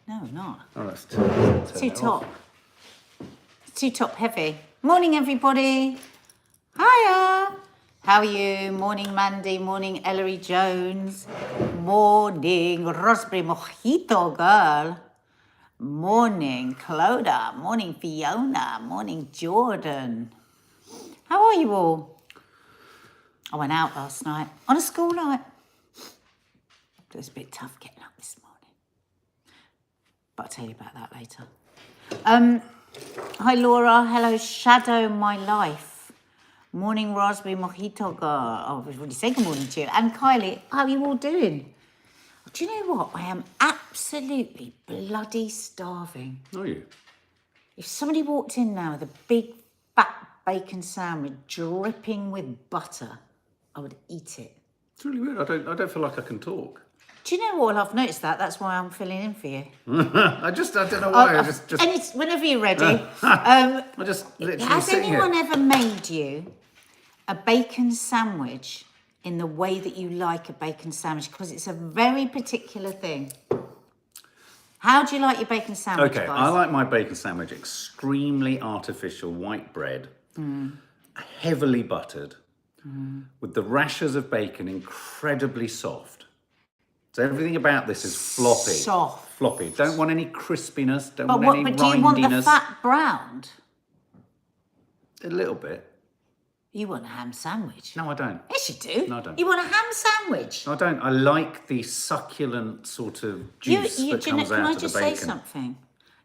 No, not. Oh, that's Too top. It's too top heavy. Morning, everybody. Hiya. How are you? Morning, Mandy. Morning, Ellery Jones. Morning, Raspberry Mojito Girl. Morning, Cloda. Morning, Fiona. Morning, Jordan. How are you all? I went out last night on a school night. It was a bit tough getting up this morning. But I'll tell you about that later. Hi, Laura. Hello, Shadow My Life. Morning, Raspberry Mojito Girl. Oh, I was really saying good morning to you. And Kylie, how are you all doing? Do you know what? I am absolutely bloody starving. Are you? If somebody walked in now with a big fat bacon sandwich dripping with butter, I would eat it. It's really weird. I don't feel like I can talk. Do you know what? I've noticed that. That's why I'm filling in for you. I don't know why. And it's whenever you're ready. I just literally Has anyone ever made you a bacon sandwich in the way that you like a bacon sandwich? Because it's a very particular thing. How do you like your bacon sandwich, Okay, guys? I like my bacon sandwich extremely artificial white bread, heavily buttered, with the rashers of bacon incredibly soft. So everything about this is floppy. Soft. Floppy. Don't want any crispiness, don't But want any do you want the rindiness. fat browned? A little bit. You want a ham sandwich? No, I don't. Yes, you do. No, I don't. You want a ham sandwich? No, I don't. I like the succulent sort of juice that comes can out I of just the say bacon. something?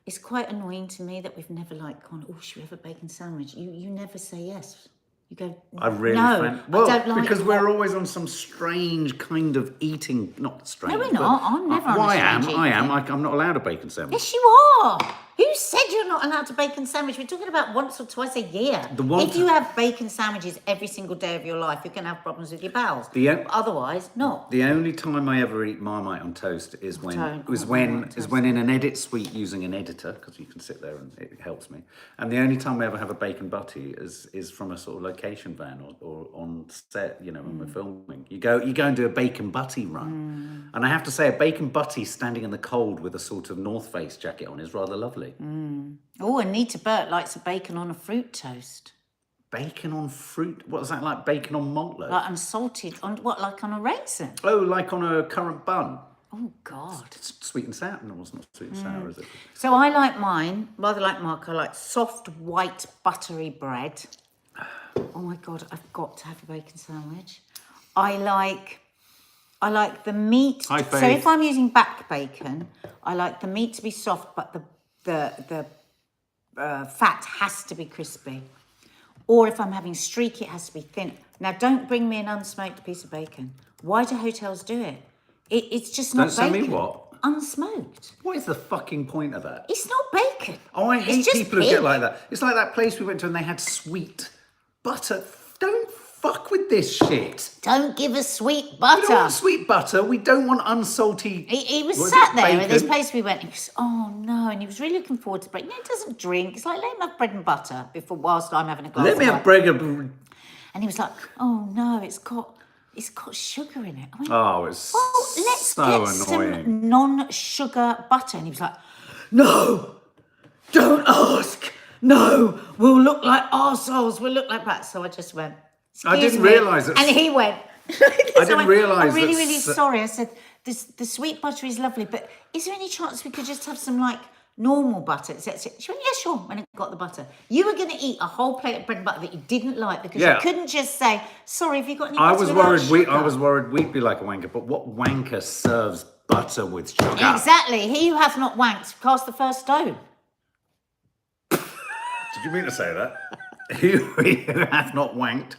It's quite annoying to me that we've never gone, oh, should we have a bacon sandwich? You never say yes. You go, I really no, well, I don't like because what... we're always on some strange kind of eating, not strange. No, we're not. I'm never on a strange I am. eating. I'm not allowed a bacon sandwich. Yes, you are. Who said you're not allowed to bacon sandwich? We're talking about once or twice a year. If you have bacon sandwiches every single day of your life, you're going to have problems with your bowels. Otherwise, not. The only time I ever eat Marmite on toast is when in an edit suite using an editor, because you can sit there and it helps me. And the only time we ever have a bacon butty is from a sort of location van or on set, when we're filming. You go and do a bacon butty run. And I have to say, a bacon butty standing in the cold with a sort of North Face jacket on is rather lovely. Oh, Anita Burt likes a bacon on a fruit toast. Bacon on fruit? What is that, like bacon on malt loaf? Like unsalted, like on a raisin? Oh, like on a currant bun? Oh, God. It's sweet and sour? No, it's not sweet and sour, is it? So I like mine, rather like Mark, I like soft, white, buttery bread. Oh, my God, I've got to have a bacon sandwich. I like the meat. Hi, Faith. So if I'm using back bacon, I like the meat to be soft, but the fat has to be crispy. Or if I'm having streak, it has to be thin. Now, don't bring me an unsmoked piece of bacon. Why do hotels do it? It's just not bacon. Don't say me what? Unsmoked. What is the fucking point of that? It's not bacon. Oh, I hate just people who get like that. It's like that place we went to and they had sweet butter. Don't fuck with this shit. Don't give us sweet butter. We don't want sweet butter. We don't want unsalty. He was sat there at this place we went. And he goes, oh no, and he was really looking forward to bread. He doesn't drink. It's like, let him have bread and butter whilst I'm having a glass. Let me have bread and. And he was like, oh no, it's got sugar in it. I went, it's well, let's so get annoying. some non-sugar butter. And he was like, No, don't ask. No, we'll look like arseholes. We'll look like that. So I just went. I didn't realise it. And he went. I didn't realise. I'm really, really sorry. I said, the sweet butter is lovely, but is there any chance we could just have some normal butter? She went, yeah, sure. When I got the butter, you were going to eat a whole plate of bread and butter that you didn't like because you couldn't just say, sorry, have you got any butter? I was worried we'd be like a wanker, but what wanker serves butter with sugar? Exactly. He who hath not wanked cast the first stone. Did you mean to say that? He who hath not wanked.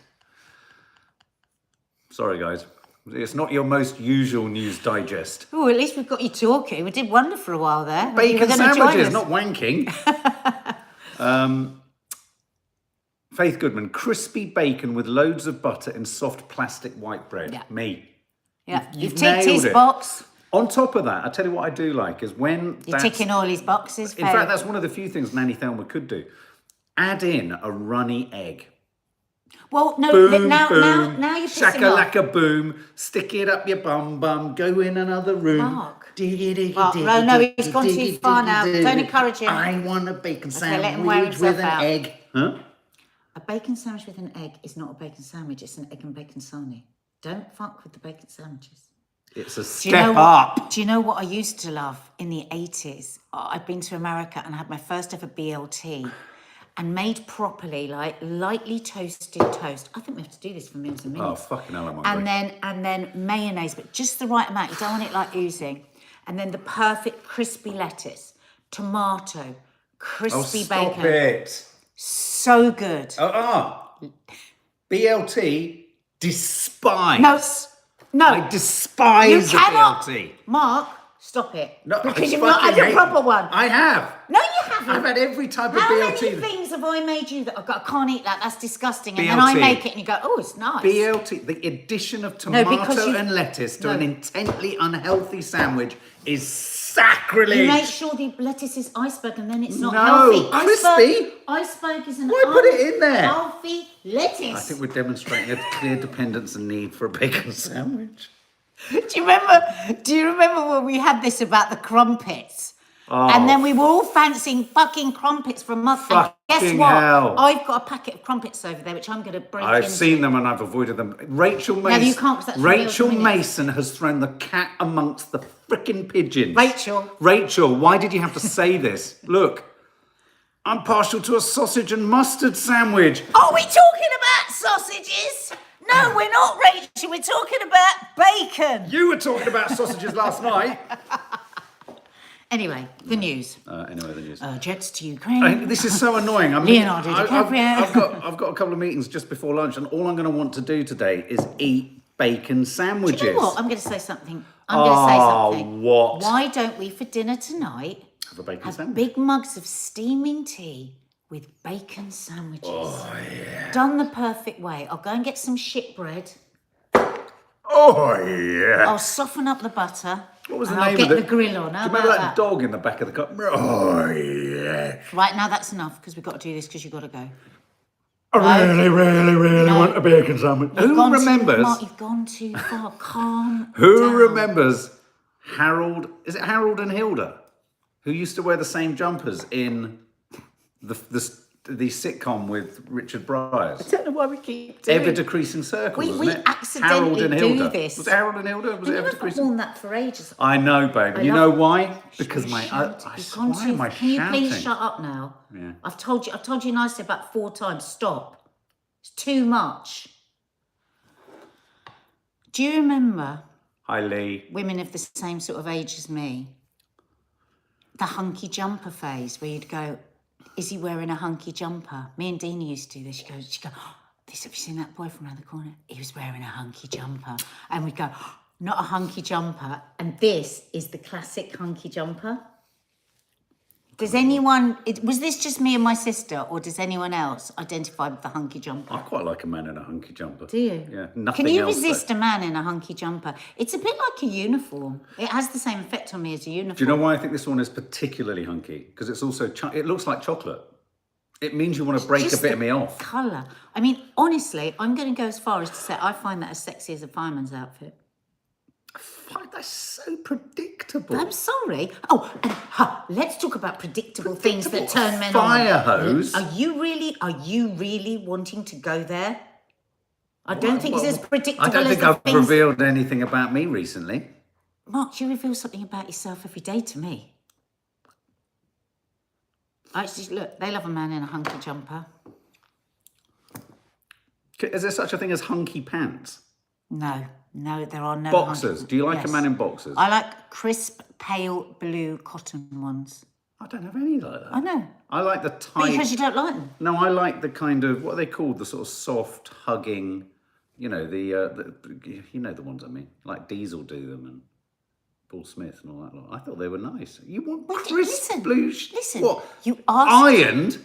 Sorry, guys. It's not your most usual news digest. Oh, at least we've got you talking. We did wonder for a while there. Bacon sandwiches, not wanking. Faith Goodman, crispy bacon with loads of butter in soft plastic white bread. Yeah. Me. Yeah, you've nailed ticked his it. box. On top of that, I tell you what I do like is when you're ticking all his boxes. In fact, that's one of the few things Nanny Thelma could do. Add in a runny egg. Well, no, boom, now boom, you're pissing shakalaka boom, stick it up your bum, go in another room. Mark, Well, no, he's gone too far now. Don't encourage him. I want a bacon let him wear sandwich with himself an out. egg. Huh? A bacon sandwich with an egg is not a bacon sandwich. It's an egg and bacon sarnie. Don't fuck with the bacon sandwiches. It's a step up. Do you know what I used to love in the 80s? I'd been to America and I had my first ever BLT. And made properly, like lightly toasted toast. I think we have to do this for meals and minutes. Oh, fucking hell, I'm hungry. And then mayonnaise, but just the right amount. You don't want it like oozing. And then the perfect crispy lettuce, tomato, crispy bacon. Stop it. So good. BLT, despise. No. I despise the BLT. Mark, stop it. No, because you've not had a proper one. I have. No, you haven't. I've had every type of How BLT. many things have I made you that I can't eat that? That's disgusting. And BLT. then I make it and you go, oh, it's nice. BLT, the addition of tomato and lettuce to an intently unhealthy sandwich is sacrilege. You make sure the lettuce is iceberg and then it's not No, healthy. crispy. Iceberg is an Why put it in there? healthy lettuce. I think we're demonstrating a clear dependence and need for a bacon sandwich. Do you remember when we had this about the crumpets? And then we were all fancying fucking crumpets for a month. And guess what? Hell. I've got a packet of crumpets over there, which I'm going to break into. I've seen them and I've avoided them. Rachel Mason. No, you can't, 'cause that's Rachel for meals and minutes. Mason has thrown the cat amongst the frickin' pigeons. Rachel, why did you have to say this? Look, I'm partial to a sausage and mustard sandwich. Are we talking about sausages? No, we're not, Rachel. We're talking about bacon. You were talking about sausages last night. Anyway, the news. The news. Jets to Ukraine. This is so annoying. Leonardo DiCaprio. I've got a couple of meetings just before lunch, and all I'm going to want to do today is eat bacon sandwiches. Do you know what? I'm going to say something. What? Why don't we, for dinner tonight, have a bacon sandwich? Big mugs of steaming tea with bacon sandwiches. Oh, yeah. Done the perfect way. I'll go and get some shit bread. Oh, yeah. I'll soften up the butter. What was the and name I'll of get it? the grill on. Do you remember that dog in the back of the cup? Oh, yeah. Right, now that's enough, because we've got to do this, because you've got to go. I really want a bacon sandwich. Who remembers? Mark, you've gone too far. Calm Who down. remembers Harold? Is it Harold and Hilda? Who used to wear the same jumpers in the sitcom with Richard Bryars? I don't know why we keep doing Ever Decreasing Circles, We wasn't it? accidentally Harold and do Hilda. this. Was it Harold and Hilda? Was it Ever I've Decreasing? worn that for ages. I know, babe. You know why? Because my... why am I Can shouting? you please shut up now? Yeah. I've told you nicely about 4 times. Stop. It's too much. Do you remember... Hi, Lee. Women of the same sort of age as me, the hunky jumper phase where you'd go, is he wearing a hunky jumper? Me and Dina used to do this. She'd go, oh, have you seen that boy from around the corner? He was wearing a hunky jumper. And we'd go, oh, not a hunky jumper. And this is the classic hunky jumper. Does anyone, was this just me and my sister, or does anyone else identify with the hunky jumper? I quite like a man in a hunky jumper. Do you? Yeah, nothing Can you else, resist though. a man in a hunky jumper? It's a bit like a uniform. It has the same effect on me as a uniform. Do you know why I think this one is particularly hunky? Because it's also, it looks like chocolate. It means you want to break a bit of me off. Colour. I mean, honestly, I'm going to go as far as to say I find that as sexy as a fireman's outfit. That's so predictable. I'm sorry. Oh, and let's talk about predictable things that turn men Fire on. hose. Are you really wanting to go there? I don't think it's as predictable I don't as think the I've things... revealed anything about me recently. Mark, you reveal something about yourself every day to me. Actually, look, they love a man in a hunky jumper. Is there such a thing as hunky pants? No, there are no Boxers. hunky... Do you like Yes. a man in boxers? I like crisp, pale blue cotton ones. I don't have any like that. I know. I like the tight... Because you don't like them. No, I like the kind of, what are they called? The sort of soft, hugging, you know, you know the ones I mean. Like Diesel do them and Paul Smith and all that lot. I thought they were nice. You want crisp blue... Listen, what? you asked... Ironed?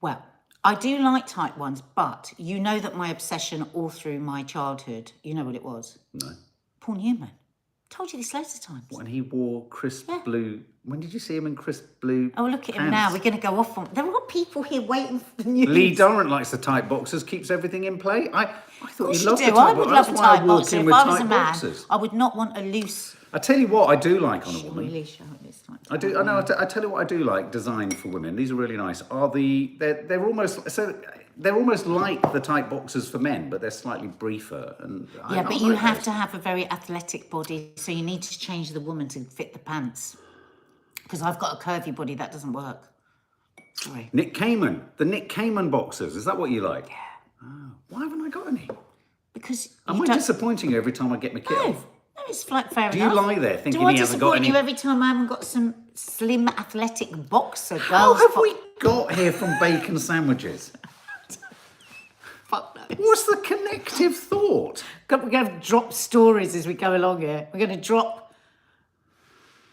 Well, I do like tight ones, but you know that my obsession all through my childhood, you know what it was? No. Paul Newman. Told you this loads of times. When he wore crisp blue... When did you see him in crisp blue Oh, look at him pants? now. We're going to go off on... There are people here waiting for the news. Lee Durrant likes the tight boxes, keeps everything in play. I thought you loved the tight I would boxers. love That's a why I tight walk boxer. in If with I was tight a man, boxers. I would not want a loose I tell you what I do like on a woman. Really show this time. I do. I know. I tell you what I do like. Designed for women. These are really nice. They're almost like the tight boxers for men, but they're slightly briefer. And yeah, but you have to have a very athletic body, so you need to change the woman to fit the pants. Because I've got a curvy body, that doesn't work. Sorry. Nick Cayman, the Nick Cayman boxers. Is that what you like? Yeah. Oh, why haven't I got any? Because am I disappointing you every time I get my kit off? No, it's like fair enough. Do you lie there thinking he hasn't got any? Do I disappoint you every time I haven't got some slim athletic boxer girls? How have we got here from bacon sandwiches? Fuck knows. What's the connective thought? We're going to drop stories as we go along here. We're going to drop...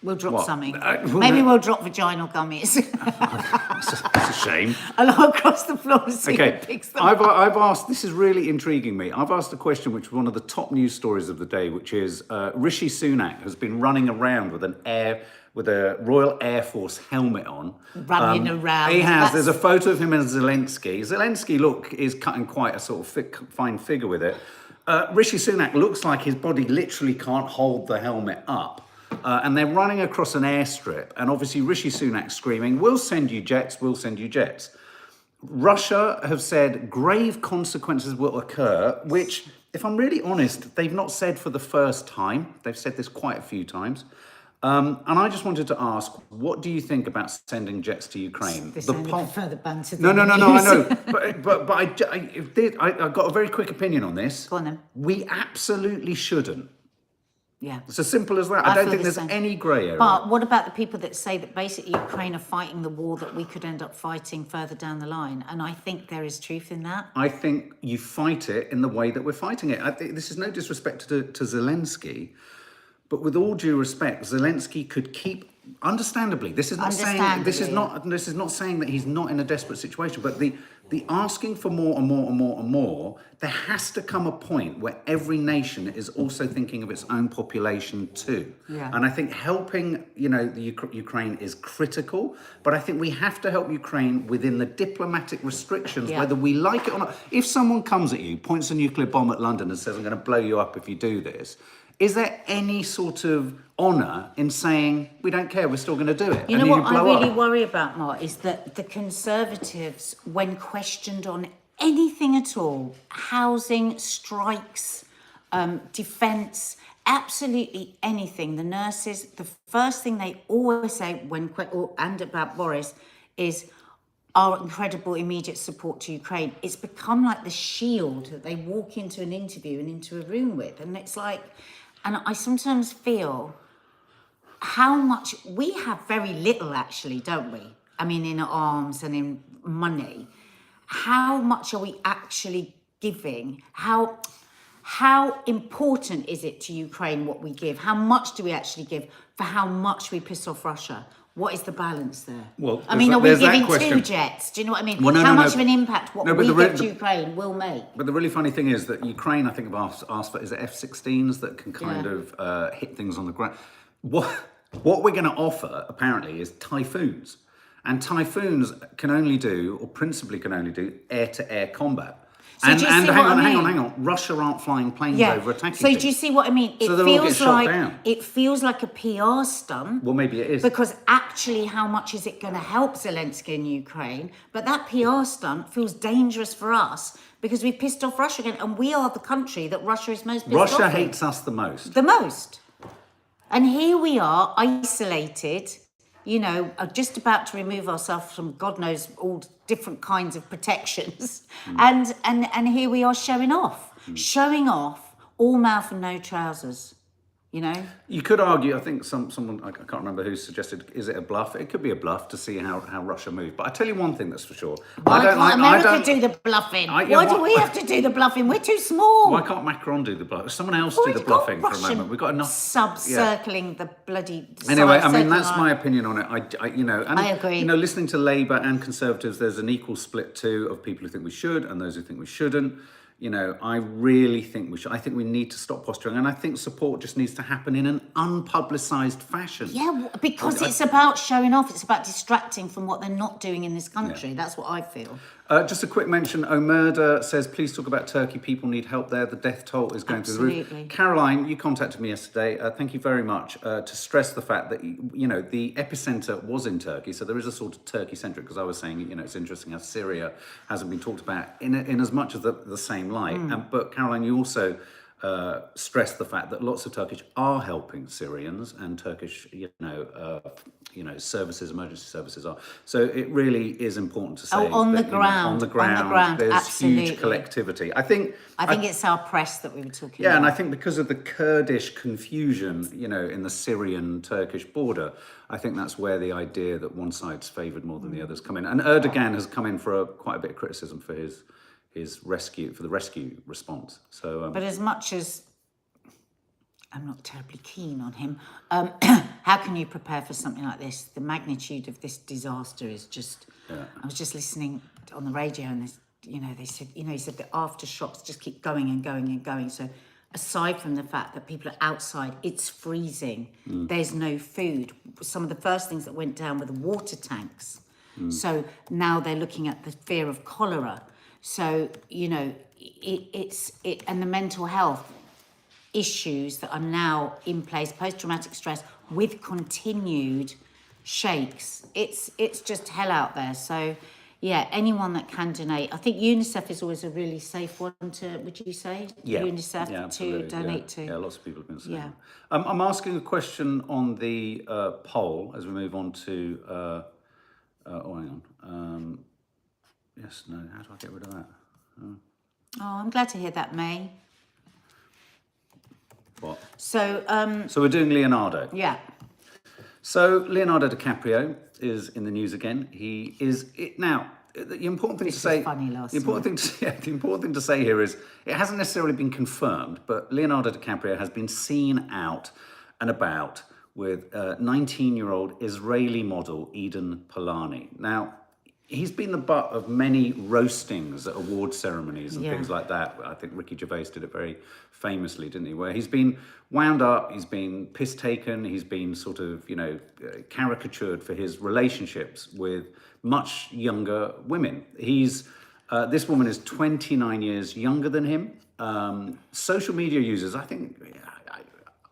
We'll drop something. Maybe we'll drop vaginal gummies. It's a shame. Along across the floor to see who picks them up. I've asked, this is really intriguing me. I've asked a question which was one of the top news stories of the day, which is Rishi Sunak has been running around with a Royal Air Force helmet on. Running around. He has. There's a photo of him and Zelensky. Zelensky, look, is cutting quite a sort of fine figure with it. Rishi Sunak looks like his body literally can't hold the helmet up. And they're running across an airstrip, and obviously Rishi Sunak screaming, "We'll send you jets, we'll send you jets." Russia have said grave consequences will occur, which, if I'm really honest, they've not said for the first time. They've said this quite a few times. And I just wanted to ask, what do you think about sending jets to Ukraine? Further banter. No, I know. but I got a very quick opinion on this. Go on then. We absolutely shouldn't. Yeah. It's as simple as that. I don't think there's any grey area. But what about the people that say that basically Ukraine are fighting the war that we could end up fighting further down the line? And I think there is truth in that. I think you fight it in the way that we're fighting it. I think this is no disrespect to Zelensky, but with all due respect, Zelensky could keep. Understandably, this is not saying that he's not in a desperate situation, but the asking for more and more and more and more, there has to come a point where every nation is also thinking of its own population too. Yeah. And I think helping, the Ukraine is critical, but I think we have to help Ukraine within the diplomatic restrictions, whether we like it or not. If someone comes at you, points a nuclear bomb at London and says, "I'm going to blow you up if you do this," is there any sort of honour in saying, we don't care, we're still going to do it? You know what I really worry about, Mark, is that the Conservatives, when questioned on anything at all, housing, strikes, defence, absolutely anything, the nurses, the first thing they always say and about Boris is our incredible immediate support to Ukraine. It's become like the shield that they walk into an interview and into a room with. And it's like... And I sometimes feel how much we have very little, actually, don't we? I mean, in arms and in money. How much are we actually giving? How important is it to Ukraine what we give? How much do we actually give for how much we piss off Russia? What is the balance there? Well, I mean, are we giving 2 jets? Do you know what I mean? Well, how much of an impact what we give to Ukraine will make? But the really funny thing is that Ukraine, I think, have asked for, is it F-16s that can kind of hit things on the ground? What we're going to offer, apparently, is typhoons. And typhoons can only do, or principally can only do, air-to-air combat. So and hang on. Russia aren't flying planes over attacking So things. do you see what I mean? It feels like a PR stunt. Well, maybe it is. Because actually, how much is it going to help Zelensky in Ukraine? But that PR stunt feels dangerous for us because we've pissed off Russia again. And we are the country that Russia is most pissed off. Russia hates us the most. The most. And here we are, isolated, just about to remove ourselves from God knows all different kinds of protections. And here we are showing off, all mouth and no trousers, You could argue, I think someone, I can't remember who suggested, is it a bluff? It could be a bluff to see how Russia moved. But I tell you one thing that's for sure. Why can't America do the bluffing? Why do we have to do the bluffing? We're too small. Why can't Macron do the bluff? Someone else do the bluffing for a moment. We've got enough sub-circling the bloody. Anyway, I mean that's my opinion on it. I agree. Listening to Labour and Conservatives, there's an equal split too of people who think we should and those who think we shouldn't. I really think we should. I think we need to stop posturing, and I think support just needs to happen in an unpublicised fashion. Yeah, because it's about showing off. It's about distracting from what they're not doing in this country. Yeah. That's what I feel. Just a quick mention, Omerda says, please talk about Turkey. People need help there. The death toll is going through the roof. Caroline, you contacted me yesterday. Thank you very much to stress the fact that, the epicenter was in Turkey. So there is a sort of Turkey-centric, because I was saying, it's interesting how Syria hasn't been talked about in as much of the same light. But Caroline, you also stressed the fact that lots of Turkish are helping Syrians, and Turkish, services, emergency services are. So it really is important to say on the that, ground, on the ground, there's absolutely. huge collectivity. I think it's our press that we were talking about. Yeah, and I think because of the Kurdish confusion, in the Syrian-Turkish border, I think that's where the idea that one side's favoured more than the others come in. And Erdogan has come in for quite a bit of criticism for his rescue response. So, but as much as I'm not terribly keen on him, how can you prepare for something like this? The magnitude of this disaster is just. Yeah. I was just listening on the radio, and this, they said, he said the aftershocks just keep going and going and going. So, aside from the fact that people are outside, it's freezing. There's no food. Some of the first things that went down were the water tanks. So now they're looking at the fear of cholera. So, it's and the mental health issues that are now in place, post-traumatic stress with continued shakes. It's just hell out there. So, yeah, anyone that can donate. I think UNICEF is always a really safe one to, would you say? Yeah. UNICEF to donate to. Yeah, lots of people have been saying that. I'm asking a question on the poll as we move on to... hang on. Yes, no, how do I get rid of that? I'm glad to hear that, May. What? So we're doing Leonardo. Yeah. So Leonardo DiCaprio is in the news again. He is now. The important thing to say. The important thing to say here is it hasn't necessarily been confirmed, but Leonardo DiCaprio has been seen out and about with 19-year-old Israeli model Eden Polani. Now, he's been the butt of many roastings at award ceremonies and things like that. I think Ricky Gervais did it very famously, didn't he? Where he's been wound up, he's been piss taken, he's been sort of, caricatured for his relationships with much younger women. This woman is 29 years younger than him. Social media users, I think...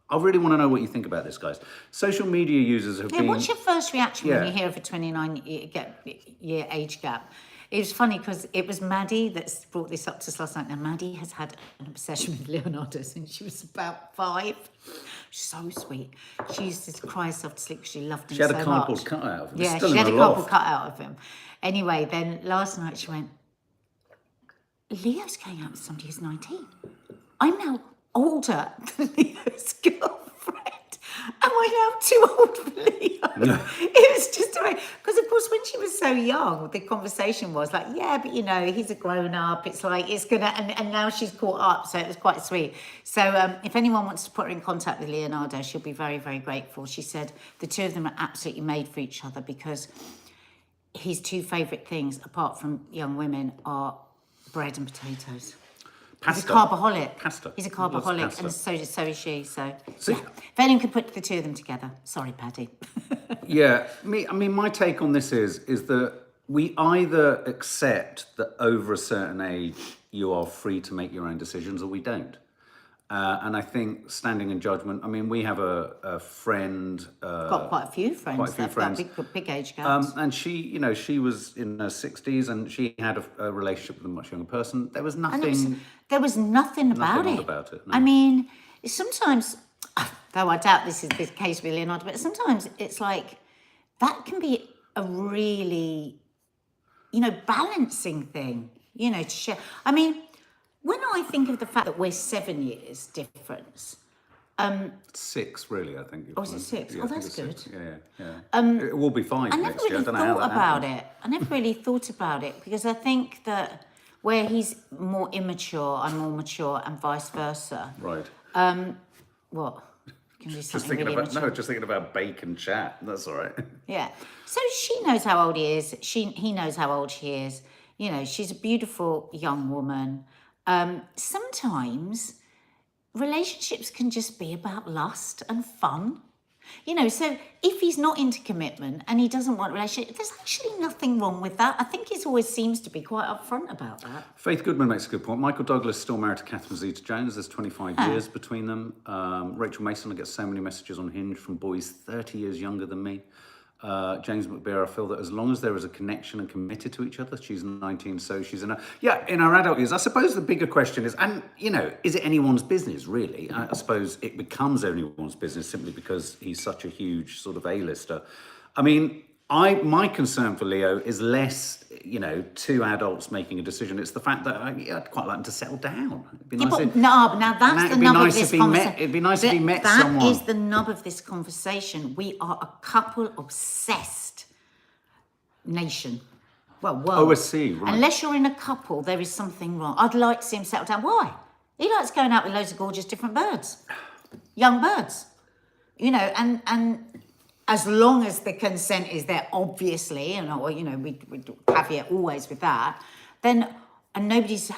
I really want to know what you think about this, guys. Social media users have been... What's your first reaction when you hear of a 29-year age gap? It was funny because it was Maddie that brought this up to us last night. Now, Maddie has had an obsession with Leonardo since she was about 5. She's so sweet. She used to cry herself to sleep because she loved him so much. She had a cardboard cutout of him. Yeah, she had a cardboard cutout of him. Anyway, then last night she went, Leo's going out with somebody who's 19. I'm now older than Leo's girlfriend. Am I now too old for Leo? No. It was just because of course when she was so young, the conversation was like, yeah, but he's a grown up. It's like it's gonna, and now she's caught up, so it was quite sweet. So if anyone wants to put her in contact with Leonardo, she'll be very, very grateful. She said the two of them are absolutely made for each other because his two favourite things, apart from young women, are bread and potatoes. Pasta. He's a carboholic. Pasta. He's a carboholic, and so is she. So yeah. If anyone could put the two of them together. Sorry, Paddy. My take on this is that we either accept that over a certain age you are free to make your own decisions, or we don't. And I think standing in judgment. We have a friend. Got quite a few friends. Got big age gaps. And she, she was in her 60s, and she had a relationship with a much younger person. There was nothing. There was nothing about it. No. Sometimes, though I doubt this is the case with Leonardo, but sometimes it's like that can be a really, balancing thing. To share. When I think of the fact that we're 7 years difference, 6 really, I think. Oh, is it 6? Yeah, that's good. 6. Yeah. It will be 5 next year. I don't know how that happened. I never really thought about it because I think that where he's more immature, I'm more mature, and vice versa. Right. What? Just thinking about bacon chat. That's all right. Yeah. So she knows how old he is. He knows how old she is. She's a beautiful young woman. Sometimes relationships can just be about lust and fun. So if he's not into commitment and he doesn't want a relationship, there's actually nothing wrong with that. I think he always seems to be quite upfront about that. Faith Goodman makes a good point. Michael Douglas still married to Catherine Zeta-Jones. There's 25 years between them. Rachel Mason, I get so many messages on Hinge from boys 30 years younger than me. James McBeer, I feel that as long as there is a connection and committed to each other, she's 19, so she's in our adult years. I suppose the bigger question is, and is it anyone's business really? I suppose it becomes anyone's business simply because he's such a huge sort of A-lister. I mean, my concern for Leo is less, two adults making a decision. It's the fact that I'd quite like him to settle down. It'd be nice now that's the nub of this conversation. It'd be nice if he met someone. That is the nub of this conversation. We are a couple obsessed nation. Well, world. OSC, right. Unless you're in a couple, there is something wrong. I'd like to see him settle down. Why? He likes going out with loads of gorgeous different birds. Young birds. And as long as the consent is there, obviously, we caveat always with that, then, and nobody's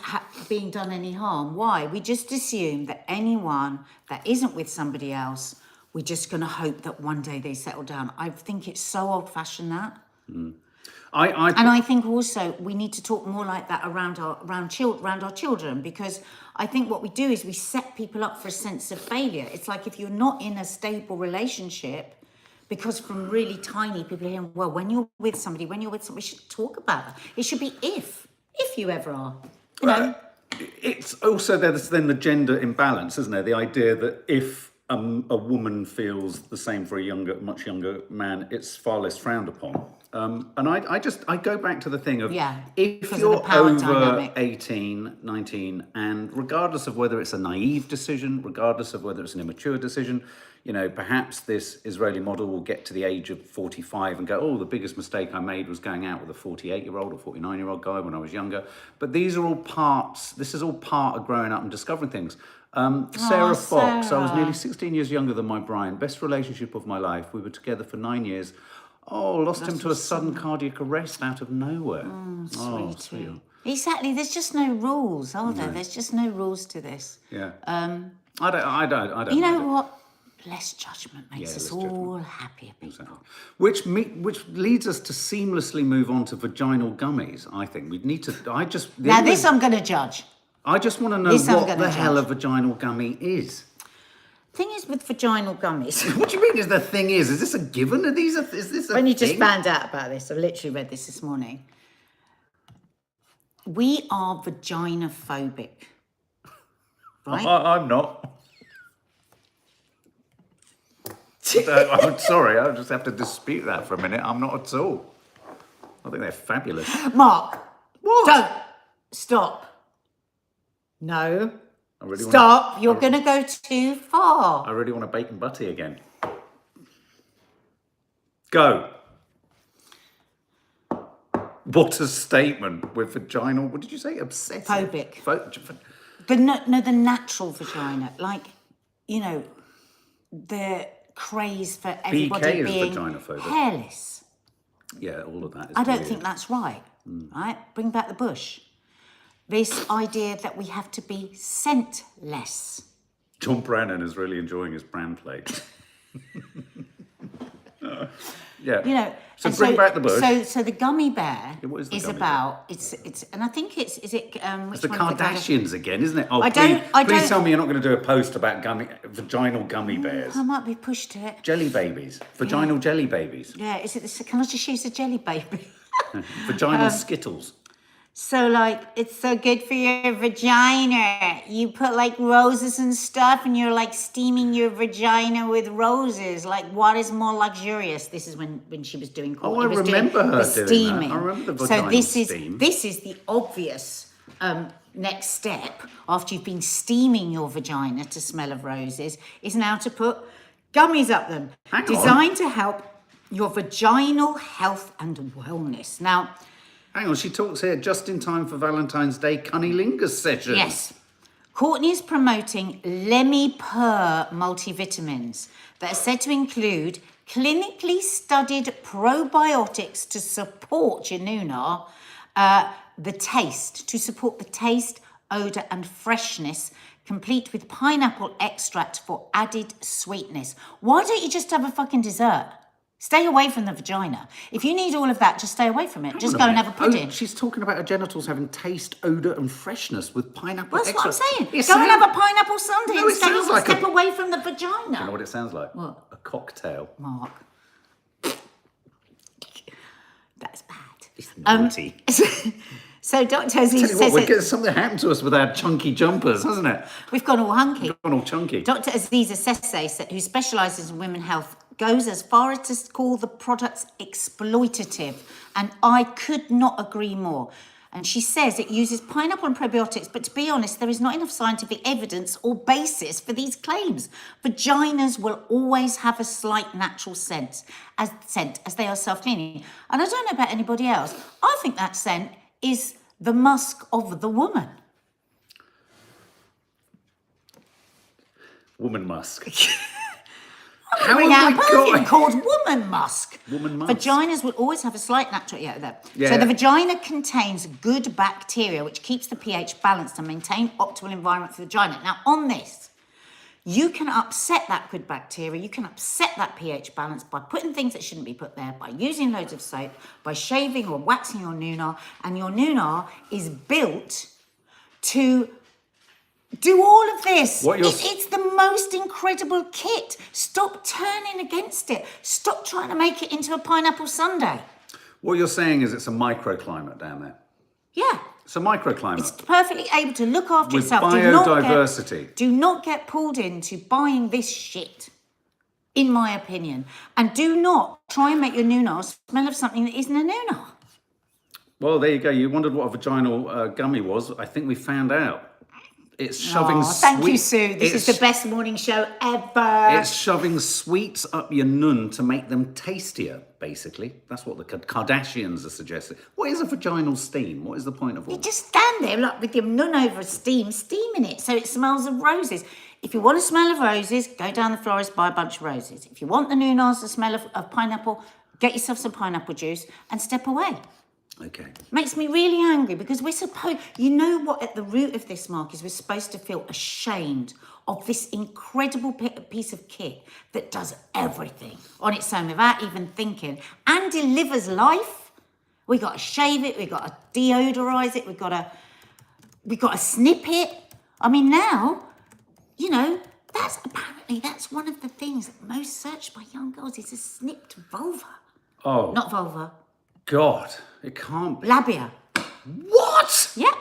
being done any harm. Why? We just assume that anyone that isn't with somebody else, we're just going to hope that one day they settle down. I think it's so old-fashioned, that. Mm. And I think also we need to talk more like that around our children, because I think what we do is we set people up for a sense of failure. It's like if you're not in a stable relationship, because from really tiny people are hearing, well, when you're with somebody, we should talk about that. It should be if you ever are. It's also there's then the gender imbalance, isn't there? The idea that if a woman feels the same for a much younger man, it's far less frowned upon. And I go back to the thing of if you're over 18, 19, and regardless of whether it's a naive decision, regardless of whether it's an immature decision, perhaps this Israeli model will get to the age of 45 and go, oh, the biggest mistake I made was going out with a 48-year-old or 49-year-old guy when I was younger. But this is all part of growing up and discovering things. Sarah Fox, I was nearly 16 years younger than my Brian. Best relationship of my life. We were together for 9 years. Oh, lost him to a sudden cardiac arrest out of nowhere. Sweetie. Exactly. There's just no rules, are there? No. There's just no rules to this. Yeah. I don't. You know what? Less judgment makes us all happier people. Exactly. Which leads us to seamlessly move on to vaginal gummies. I think we need to. I'm going to judge. I just want to know what the hell a vaginal gummy is. Thing is with vaginal gummies. What do you mean? Is the thing is? Is this a given? Is this a when you just found out about this? I literally read this morning. We are vagina-phobic, right? I'm not. I'm sorry. I'll just have to dispute that for a minute. I'm not at all. I think they're fabulous. Mark, what? Don't stop. No. Stop! You're going to go too far. I really want a bacon butty again. Go. What a statement with vaginal. What did you say? Obsessive. Phobic. The natural vagina, the craze for everybody being hairless. Yeah, all of that. I don't think that's right. Right? Bring back the bush. This idea that we have to be scentless. John Brennan is really enjoying his brand plate. Yeah. So bring back the bush. So the gummy bear is about it's and I think it's the Kardashians again, isn't it? Oh, please tell me you're not going to do a post about vaginal gummy bears. I might be pushed to it. Jelly babies, vaginal jelly babies. Yeah, can I just use a jelly baby? Vaginal Skittles. So, it's so good for your vagina. You put, roses and stuff, and you're, steaming your vagina with roses. What is more luxurious? This is when she was doing... I remember her doing steaming. That. I remember the vaginal steam. This is the obvious next step, after you've been steaming your vagina to smell of roses, is now to put gummies up them. Designed to help your vaginal health and wellness. Now... Hang on, she talks here just in time for Valentine's Day cunnilingus session. Yes. Courtney is promoting Lemmy-Pur multivitamins that are said to include clinically studied probiotics to support your to support the taste, odour and freshness, complete with pineapple extract for added sweetness. Why don't you just have a fucking dessert? Stay away from the vagina. If you need all of that, just stay away from it. Just go and have a pudding. Oh, she's talking about her genitals having taste, odour and freshness with pineapple That's extract. what I'm saying. Go and have a pineapple sundae No, it and sounds like step away from the vagina. You know what it sounds like? What? A cocktail. Mark. That's bad. It's naughty. So Dr. Aziz Tell you what, says something happened to us with our chunky jumpers, hasn't it? we've gone all hunky. Gone all chunky. Dr. Aziza Sesse, who specialises in women's health, goes as far as to call the products exploitative, and I could not agree more. And she says it uses pineapple and probiotics, but to be honest, there is not enough scientific evidence or basis for these claims. Vaginas will always have a slight natural scent as they are self-cleaning. And I don't know about anybody else. I think that scent is the musk of the woman. Woman musk. How bring out a perfume called Woman Musk. Woman musk. Vaginas will always have a slight natural... Yeah. Yeah. So the vagina contains good bacteria, which keeps the pH balanced and maintain optimal environment for the vagina. Now, on this, you can upset that good bacteria, you can upset that pH balance by putting things that shouldn't be put there, by using loads of soap, by shaving or waxing your noonar, and your noonar is built to do all of this. It's the most incredible kit. Stop turning against it. Stop trying to make it into a pineapple sundae. What you're saying is it's a microclimate down there. Yeah. It's a microclimate. It's perfectly able to look after with itself. biodiversity. Do not get pulled into buying this shit, in my opinion. And do not try and make your noonar smell of something that isn't a noonar. Well, there you go. You wondered what a vaginal gummy was. I think we found out. It's shoving Thank you, Sue. This is the best morning show ever. It's shoving sweets up your nun to make them tastier, basically. That's what the Kardashians are suggesting. What is a vaginal steam? What is the point of all You just stand there like with your nun over steaming it so it smells of roses. If you want a smell of roses, go down the florist, buy a bunch of roses. If you want the noonars to smell of pineapple, get yourself some pineapple juice and step away. Okay. Makes me really angry because we're supposed... You know what at the root of this, Mark, is we're supposed to feel ashamed of this incredible piece of kit that does everything on its own without even thinking and delivers life. We got to shave it, we got to deodorize it, we got to snip it. I mean, now, you know, that's one of the things that most searched by young girls is a snipped vulva. Oh. Not vulva. God, it can't be. Labia. What? Yeah.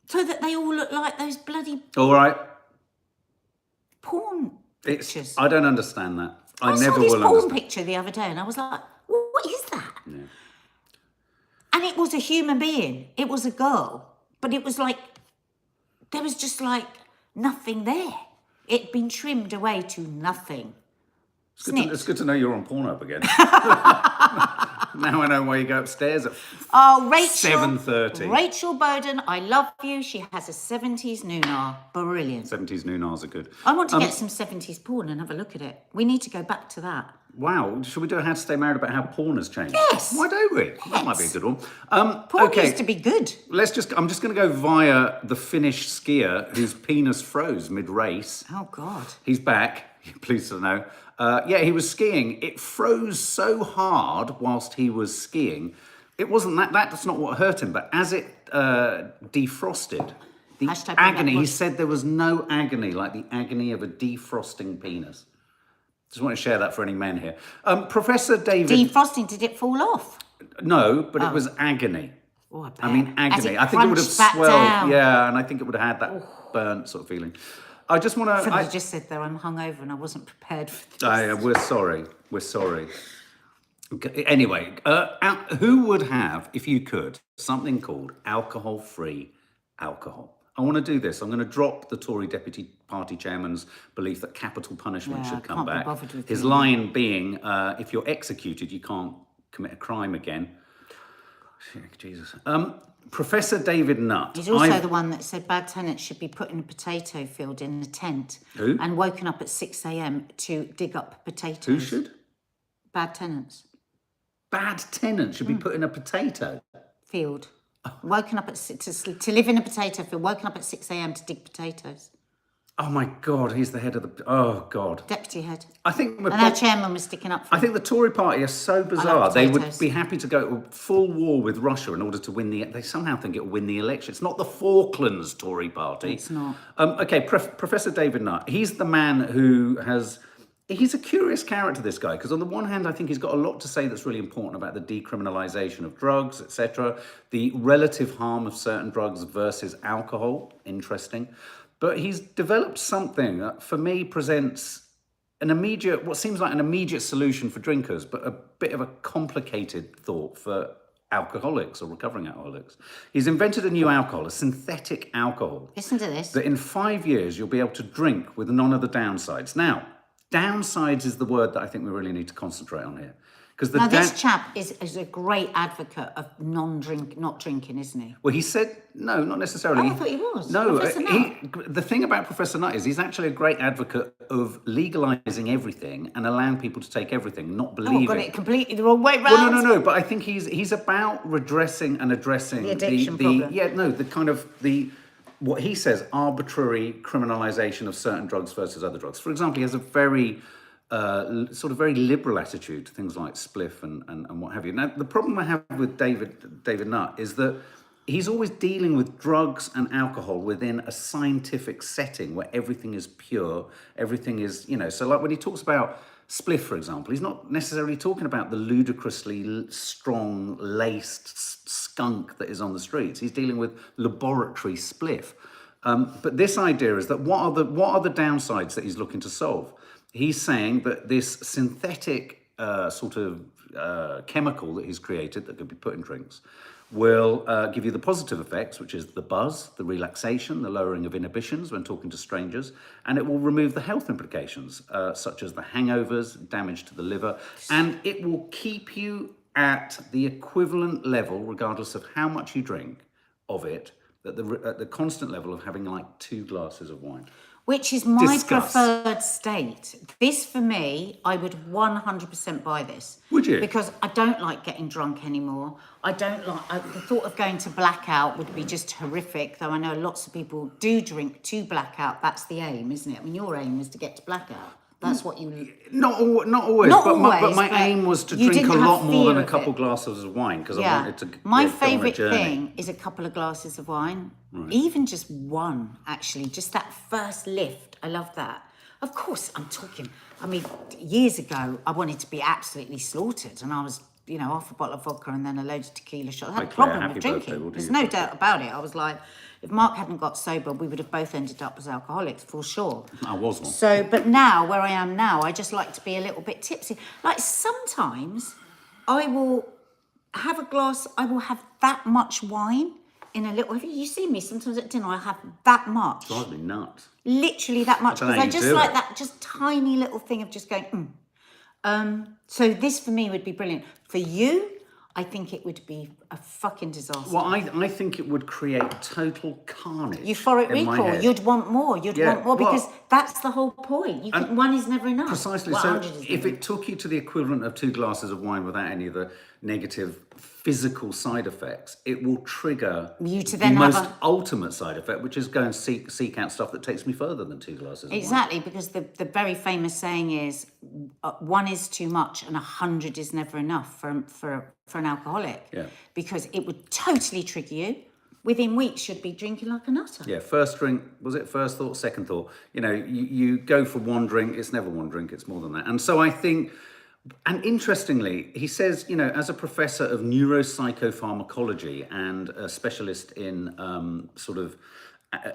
So that they all look like those bloody All right. porn pictures. I don't understand that. I saw never this will porn understand. picture the other day and I was like, what is that? Yeah. And it was a human being. It was a girl. But it was like, there was just like nothing there. It'd been trimmed away to nothing. It's good to know you're on Pornhub again. Now I know why you go upstairs at Rachel. 7:30. Rachel Bowden, I love you. She has a 70s noonar. Brilliant. 70s noonars are good. I want to get some 70s porn and have a look at it. We need to go back to that. Wow, should we do a How to Stay Married about how porn has changed? Yes. Why don't we? That might be a good one. Porn used to be good. I'm just going to go via the Finnish skier whose penis froze mid-race. Oh, God. He's back, pleased to know. He was skiing. It froze so hard whilst he was skiing. It wasn't that's not what hurt him, but as it defrosted, the Hashtag agony, he said there was no agony like the agony of a defrosting penis. Just want to share that for any men here. Professor David... Defrosting, did it fall off? No, but it was agony. Oh, I bet. I mean, agony. I think it would have swelled. Yeah, and I think it would have had that burnt sort of feeling. I just want to... Somebody just said there, I'm hungover and I wasn't prepared for this. We're sorry. We're sorry. Okay, anyway, who would have, if you could, something called alcohol-free alcohol? I want to do this. I'm going to drop the Tory Deputy Party Chairman's belief that capital punishment should come back. His line being, if you're executed, you can't commit a crime again. Jesus. Professor David Nutt. He's also the one that said bad tenants should be put in a potato field in a tent. Who? And woken up at 6 a.m. to dig up potatoes. Who should? Bad tenants. Bad tenants should be put in a potato field. Woken up to live in a potato field, woken up at 6 a.m. to dig potatoes. Oh my God, he's the head of the. Oh God. Deputy head. I think. And our chairman was sticking up for I think the Tory party are so bizarre. They would be happy to go to full war with Russia in order to win the. They somehow think it will win the election. It's not the Falklands Tory party. It's not. Okay, Professor David Nutt. He's the man who has. He's a curious character, this guy, because on the one hand, I think he's got a lot to say that's really important about the decriminalisation of drugs, etc., the relative harm of certain drugs versus alcohol. Interesting. But he's developed something that, for me, presents what seems like an immediate solution for drinkers, but a bit of a complicated thought for alcoholics or recovering alcoholics. He's invented a new alcohol, a synthetic alcohol. Listen to this. That in 5 years, you'll be able to drink with none of the downsides. Now, downsides is the word that I think we really need to concentrate on here. Now, this chap is a great advocate of not drinking, isn't he? Well, he said, no, not necessarily. Oh, I thought he was. No, the thing about Professor Nutt is he's actually a great advocate of legalising everything and allowing people to take everything, not believing. Oh, got it completely the wrong way round. Well, no, but I think he's about redressing and addressing the addiction problem. Yeah, no, the kind of what he says, arbitrary criminalisation of certain drugs versus other drugs. For example, he has a very sort of very liberal attitude to things like spliff and what have you. Now, the problem I have with David Nutt is that he's always dealing with drugs and alcohol within a scientific setting where everything is pure, everything is, so like when he talks about spliff, for example, he's not necessarily talking about the ludicrously strong, laced skunk that is on the streets. He's dealing with laboratory spliff. But this idea is that what are the downsides that he's looking to solve? He's saying that this synthetic sort of chemical that he's created that could be put in drinks will give you the positive effects, which is the buzz, the relaxation, the lowering of inhibitions when talking to strangers, and it will remove the health implications, such as the hangovers, damage to the liver, and it will keep you at the equivalent level, regardless of how much you drink of it, at the constant level of having like 2 glasses of wine. Which is my preferred state. This, for me, I would 100% buy this. Would you? Because I don't like getting drunk anymore. I don't like... the thought of going to blackout would be just horrific, though I know lots of people do drink to blackout. That's the aim, isn't it? I mean, your aim is to get to blackout. That's what you... Not always, but my aim was to drink a lot more than a couple glasses of wine, because I wanted to My favourite thing is a couple of glasses of wine. Right. Even just one, actually. Just that first lift. I love that. Of course, years ago, I wanted to be absolutely slaughtered, and I was, half a bottle of vodka and then a load of tequila shots. I had a problem with drinking. There's no doubt about it. I was like... If Mark hadn't got sober, we would have both ended up as alcoholics, for sure. I was one. So, but now, where I am now, I just like to be a little bit tipsy. Like, sometimes I will have a glass, I will have that much wine in a little... Have you seen me? Sometimes at dinner, I have that much. Drives me nuts. Literally that much. Because I just like that just tiny little thing of just going, So this, for me, would be brilliant. For you... I think it would be a fucking disaster. Well, I think it would create total carnage. Euphoric recall. You'd want more. You'd want more because that's the whole point. One is never enough. Precisely. So if it took you to the equivalent of 2 glasses of wine without any of the negative physical side effects, it will trigger you to then the most ultimate side effect, which is go and seek out stuff that takes me further than 2 glasses of wine. Exactly, because the very famous saying is 1 is too much and 100 is never enough for an alcoholic. Yeah. Because it would totally trigger you. Within weeks, you'd be drinking like a nutter. Yeah, first drink, was it first thought, second thought? You go for 1 drink, it's never 1 drink, it's more than that. And so I think... And interestingly, he says, as a professor of neuropsychopharmacology and a specialist in sort of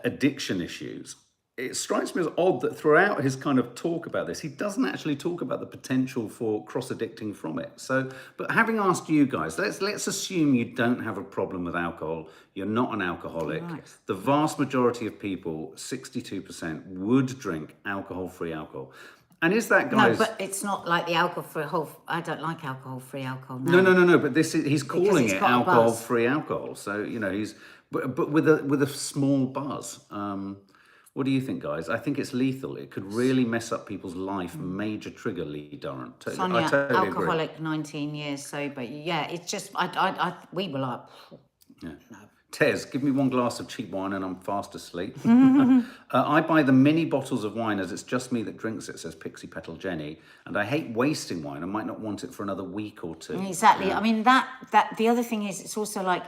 addiction issues, it strikes me as odd that throughout his kind of talk about this, he doesn't actually talk about the potential for cross-addicting from it. So, but having asked you guys, let's assume you don't have a problem with alcohol, you're not an alcoholic. Right. The vast majority of people, 62%, would drink alcohol-free alcohol. And is that, guys... No, but it's not like the alcohol-free... I don't like alcohol-free alcohol now. No, but he's calling it alcohol-free alcohol. So, he's... But with a small buzz. What do you think, guys? I think it's lethal. It could really mess up people's life. Major trigger, Lee Durrant. Sonia, I totally alcoholic, agree. 19 years sober. Yeah, it's just... we were like... Yeah. No. Tez, give me one glass of cheap wine and I'm fast asleep. I buy the mini bottles of wine as it's just me that drinks it, says Pixie Petal Jenny. And I hate wasting wine. I might not want it for another week or two. Exactly. I mean, that the other thing is, it's also like,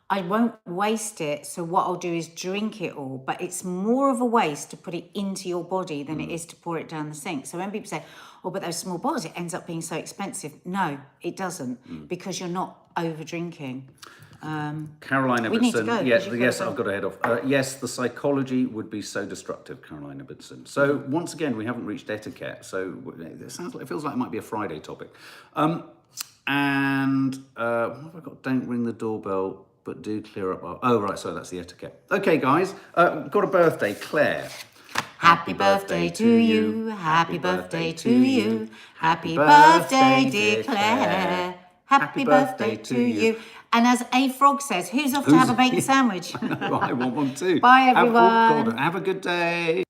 I won't waste it. So what I'll do is drink it all, but it's more of a waste to put it into your body than it is to pour it down the sink. So when people say, oh, but those small bottles, it ends up being so expensive. No, it doesn't, because you're not over drinking. Caroline Ibbotson. We need to go, Yes, I've got to head off. Yes, the psychology would be so destructive, Caroline Ibbotson. So once again, we haven't reached etiquette. So it feels like it might be a Friday topic. What have I got? Don't ring the doorbell, but do clear up. Oh, right. So that's the etiquette. Okay, guys. Got a birthday, Claire. Happy birthday to you. Happy birthday to you. Happy birthday, dear Claire. Happy birthday to you. And as A Frog says, who's off to have a bacon sandwich? I want one too. Bye, everyone. Have a good day.